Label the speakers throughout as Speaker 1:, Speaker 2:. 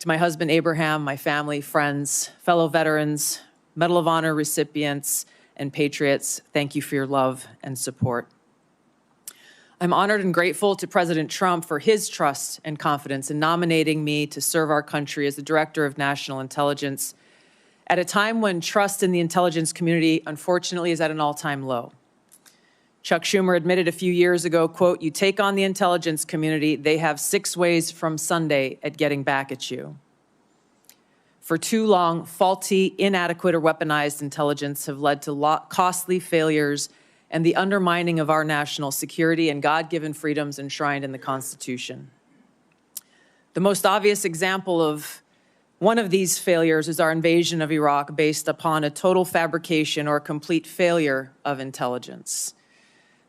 Speaker 1: To my husband, Abraham, my family, friends, fellow veterans, Medal of Honor recipients, and patriots, thank you for your love and support. I'm honored and grateful to President Trump for his trust and confidence in nominating me to serve our country as the Director of National Intelligence at a time when trust in the intelligence community, unfortunately, is at an all-time low. Chuck Schumer admitted a few years ago, quote, "You take on the intelligence community, they have 6 ways from Sunday at getting back at you." For too long, faulty, inadequate, or weaponized intelligence have led to costly failures and the undermining of our national security and God-given freedoms enshrined in the Constitution. The most obvious example of one of these failures is our invasion of Iraq based upon a total fabrication or complete failure of intelligence.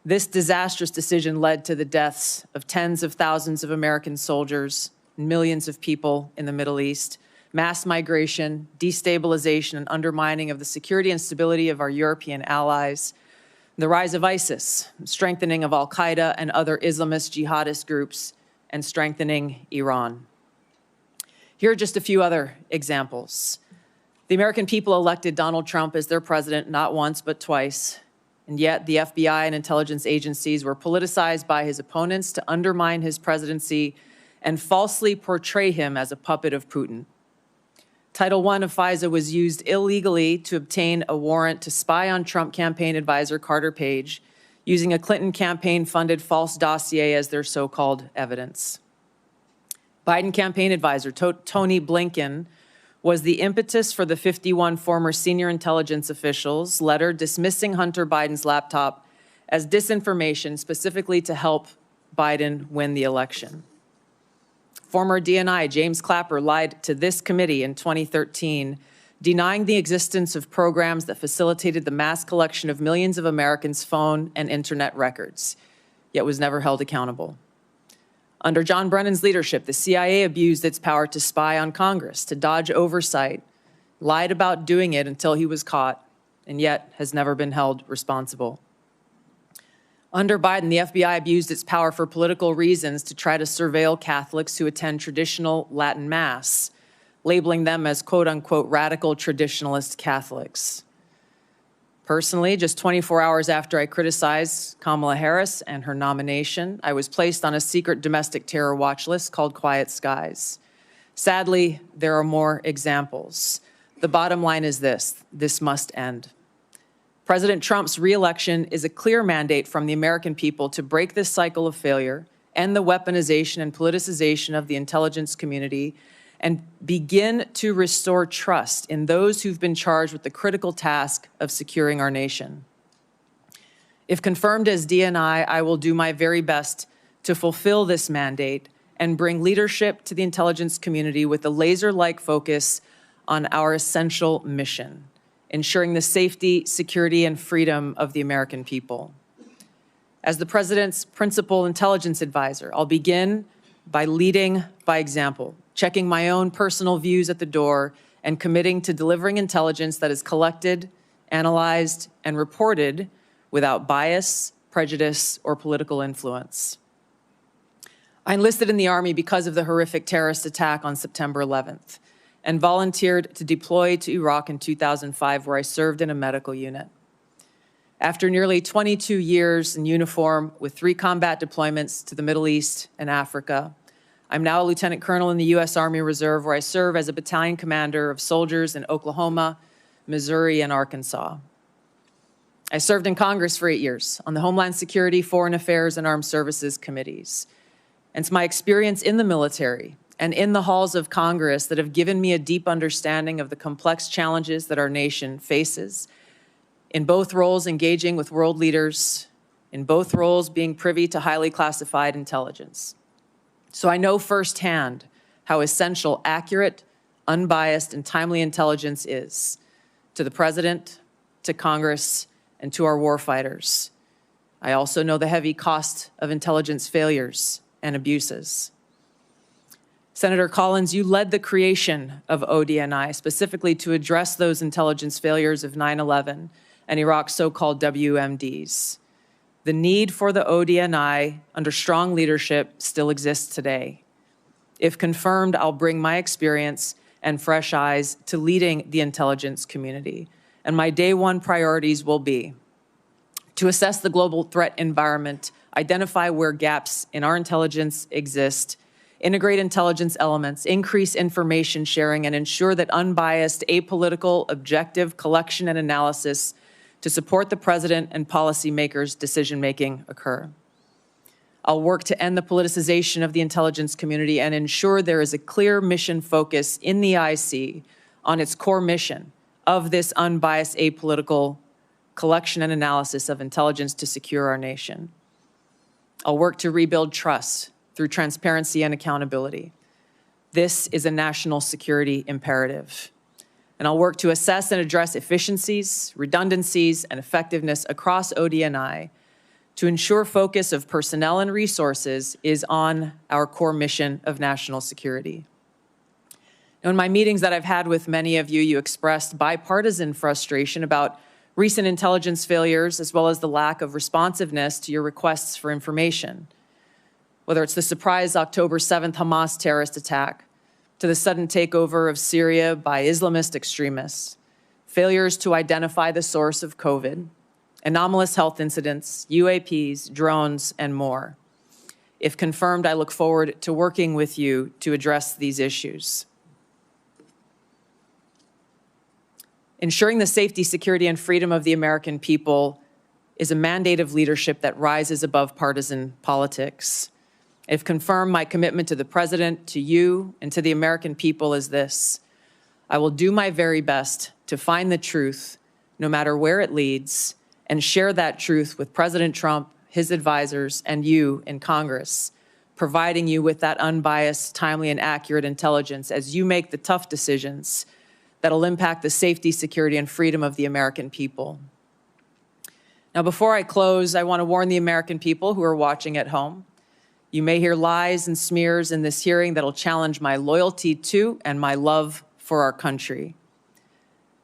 Speaker 1: This disastrous decision led to the deaths of tens of thousands of American soldiers, millions of people in the Middle East, mass migration, destabilization, and undermining of the security and stability of our European allies, the rise of ISIS, strengthening of al-Qaeda and other Islamist jihadist groups, and strengthening Iran. Here are just a few other examples. The American people elected Donald Trump as their president not once but twice, and yet the FBI and intelligence agencies were politicized by his opponents to undermine his presidency and falsely portray him as a puppet of Putin. Title I of FISA was used illegally to obtain a warrant to spy on Trump campaign advisor Carter Page, using a Clinton campaign-funded false dossier as their so-called evidence. Biden campaign advisor Tony Blinken was the impetus for the 51 former senior intelligence officials' letter dismissing Hunter Biden's laptop as disinformation specifically to help Biden win the election. Former DNI James Clapper lied to this committee in 2013, denying the existence of programs that facilitated the mass collection of millions of Americans' phone and internet records, yet was never held accountable. Under John Brennan's leadership, the CIA abused its power to spy on Congress, to dodge oversight, lied about doing it until he was caught, and yet has never been held responsible. Under Biden, the FBI abused its power for political reasons to try to surveil Catholics who attend traditional Latin Mass, labeling them as quote-unquote radical traditionalist Catholics. Personally, just 24 hours after I criticized Kamala Harris and her nomination, I was placed on a secret domestic terror watch list called Quiet Skies. Sadly, there are more examples. The bottom line is this must end. President Trump's re-election is a clear mandate from the American people to break this cycle of failure, end the weaponization and politicization of the intelligence community, and begin to restore trust in those who've been charged with the critical task of securing our nation. If confirmed as DNI, I will do my very best to fulfill this mandate and bring leadership to the intelligence community with a laser-like focus on our essential mission: ensuring the safety, security, and freedom of the American people. As the President's principal intelligence advisor, I'll begin by leading by example, checking my own personal views at the door, and committing to delivering intelligence that is collected, analyzed, and reported without bias, prejudice, or political influence. I enlisted in the Army because of the horrific terrorist attack on September 11th. And volunteered to deploy to Iraq in 2005, where I served in a medical unit. After nearly 22 years in uniform with 3 combat deployments to the Middle East and Africa, I'm now a lieutenant colonel in the U.S. Army Reserve, where I serve as a battalion commander of soldiers in Oklahoma, Missouri, and Arkansas. I served in Congress for 8 years on the Homeland Security, Foreign Affairs, and Armed Services committees. And it's my experience in the military and in the halls of Congress that have given me a deep understanding of the complex challenges that our nation faces, in both roles engaging with world leaders, in both roles being privy to highly classified intelligence. So I know firsthand how essential accurate, unbiased, and timely intelligence is to the President, to Congress, and to our warfighters. I also know the heavy cost of intelligence failures and abuses. Senator Collins, you led the creation of ODNI specifically to address those intelligence failures of 9/11 and Iraq's so-called WMDs. The need for the ODNI under strong leadership still exists today. If confirmed, I'll bring my experience and fresh eyes to leading the intelligence community. And my day one priorities will be to assess the global threat environment, identify where gaps in our intelligence exist, integrate intelligence elements, increase information sharing, and ensure that unbiased, apolitical, objective collection and analysis to support the president and policymakers' decision-making occur. I'll work to end the politicization of the intelligence community and ensure there is a clear mission focus in the IC on its core mission of this unbiased, apolitical collection and analysis of intelligence to secure our nation. I'll work to rebuild trust through transparency and accountability. This is a national security imperative. And I'll work to assess and address efficiencies, redundancies, and effectiveness across ODNI to ensure focus of personnel and resources is on our core mission of national security. Now, in my meetings that I've had with many of you, you expressed bipartisan frustration about recent intelligence failures, as well as the lack of responsiveness to your requests for information. Whether it's the surprise October 7th Hamas terrorist attack, to the sudden takeover of Syria by Islamist extremists, failures to identify the source of COVID, anomalous health incidents, UAPs, drones, and more. If confirmed, I look forward to working with you to address these issues. Ensuring the safety, security, and freedom of the American people is a mandate of leadership that rises above partisan politics. If confirmed, my commitment to the president, to you, and to the American people is this: I will do my very best to find the truth, no matter where it leads, and share that truth with President Trump, his advisors, and you in Congress, providing you with that unbiased, timely, and accurate intelligence as you make the tough decisions that'll impact the safety, security, and freedom of the American people. Now, before I close, I want to warn the American people who are watching at home. You may hear lies and smears in this hearing that'll challenge my loyalty to and my love for our country.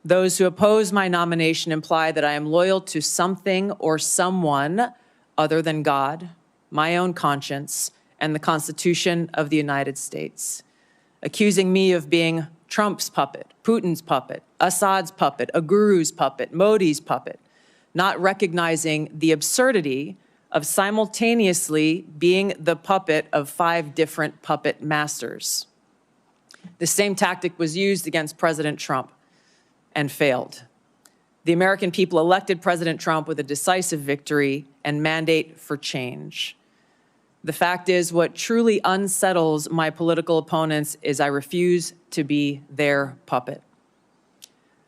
Speaker 1: Those who oppose my nomination imply that I am loyal to something or someone other than God, my own conscience, and the Constitution of the United States, accusing me of being Trump's puppet, Putin's puppet, Assad's puppet, a guru's puppet, Modi's puppet, not recognizing the absurdity of simultaneously being the puppet of 5 different puppet masters. The same tactic was used against President Trump and failed. The American people elected President Trump with a decisive victory and mandate for change. The fact is, what truly unsettles my political opponents is I refuse to be their puppet.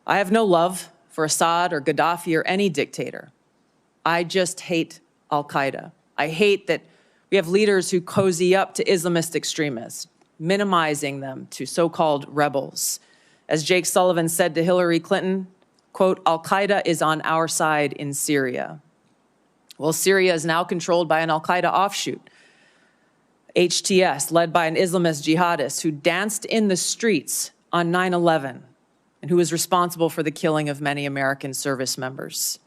Speaker 1: I have no love for Assad or Gaddafi or any dictator. I just hate al-Qaeda. I hate that we have leaders who cozy up to Islamist extremists, minimizing them to so-called rebels. As Jake Sullivan said to Hillary Clinton, quote, al-Qaeda is on our side in Syria. Well, Syria is now controlled by an al-Qaeda offshoot, HTS, led by an Islamist jihadist who danced in the streets on 9/11 and who was responsible for the killing of many American service members.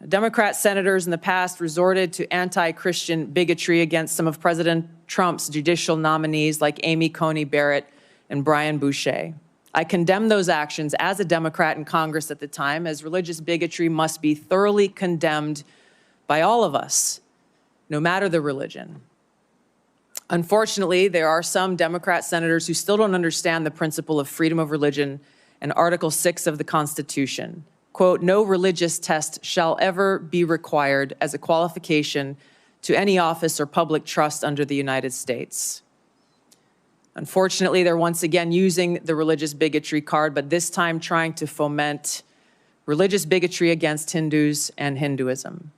Speaker 1: Democrat senators in the past resorted to anti-Christian bigotry against some of President Trump's judicial nominees like Amy Coney Barrett and Brian Boucher. I condemn those actions as a Democrat in Congress at the time, as religious bigotry must be thoroughly condemned by all of us, no matter the religion. Unfortunately, there are some Democrat senators who still don't understand the principle of freedom of religion and Article 6 of the Constitution. Quote, no religious test shall ever be required as a qualification to any office or public trust under the United States. Unfortunately, they're once again using the religious bigotry card, but this time trying to foment religious bigotry against Hindus and Hinduism.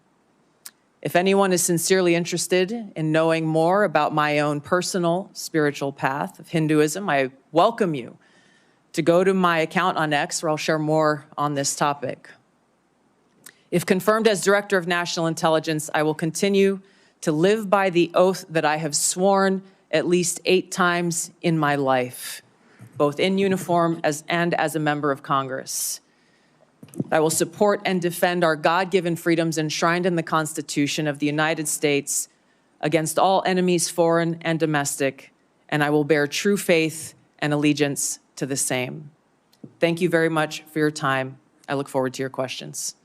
Speaker 1: If anyone is sincerely interested in knowing more about my own personal spiritual path of Hinduism, I welcome you to go to my account on X, where I'll share more on this topic. If confirmed as Director of National Intelligence, I will continue to live by the oath that I have sworn at least 8 times in my life, both in uniform and as a member of Congress. I will support and defend our God-given freedoms enshrined in the Constitution of the United States against all enemies, foreign and domestic, and I will bear true faith and allegiance to the same. Thank you very much for your time. I look forward to your questions.